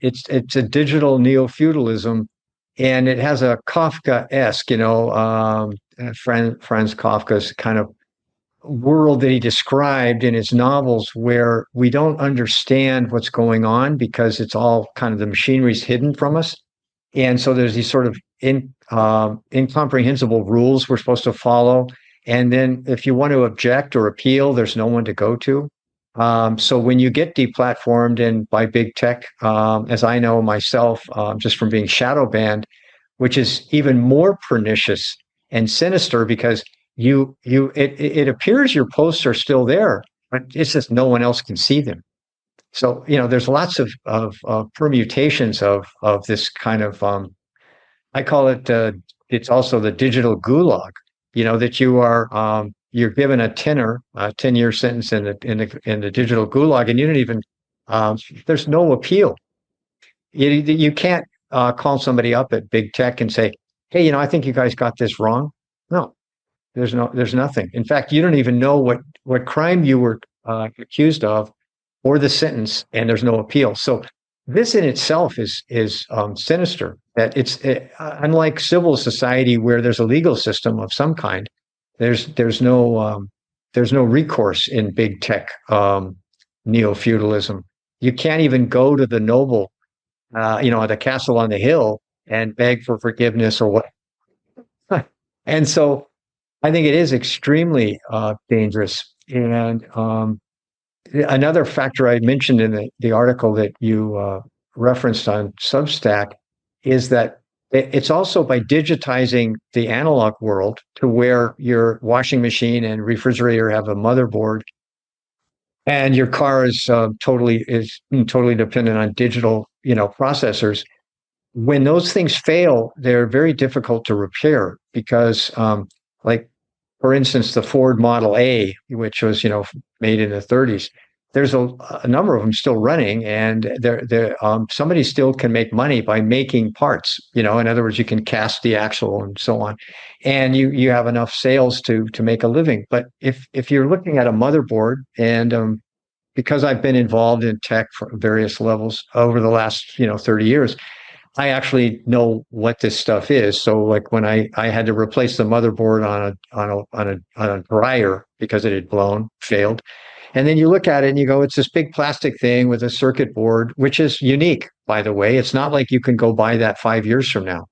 it's a digital neo-feudalism, and it has a Kafkaesque, Franz Kafka's kind of world that he described in his novels, where we don't understand what's going on because it's all kind of the machinery's hidden from us. And so there's these sort of incomprehensible rules we're supposed to follow. And then if you want to object or appeal, there's no one to go to. So when you get deplatformed and by big tech, as I know myself, just from being shadow banned, which is even more pernicious and sinister because it appears your posts are still there, but it's just no one else can see them. So, there's lots of permutations of this kind of, I call it, it's also the digital gulag, that you're given a 10-year sentence in the digital gulag, and you don't even, there's no appeal. You can't call somebody up at big tech and say, hey, I think you guys got this wrong. No, there's nothing. In fact, you don't even know what crime you were accused of or the sentence, and there's no appeal. So this in itself is sinister. That it's unlike civil society where there's a legal system of some kind. There's no recourse in big tech neo-feudalism. You can't even go to the noble, the castle on the hill and beg for forgiveness or what. And so I think it is extremely dangerous. And another factor I mentioned in the article that you referenced on Substack is that it's also by digitizing the analog world to where your washing machine and refrigerator have a motherboard, and your car is totally dependent on digital, processors. When those things fail, they're very difficult to repair because, like, for instance, the Ford Model A, which was, made in the 30s, there's a number of them still running, and somebody still can make money by making parts. In other words, you can cast the axle and so on, and you have enough sales to make a living. But if you're looking at a motherboard, and because I've been involved in tech for various levels over the last 30 years, I actually know what this stuff is. So, like, when I had to replace the motherboard on a dryer because it had failed, and then you look at it and you go, it's this big plastic thing with a circuit board, which is unique, by the way. It's not like you can go buy that 5 years from now.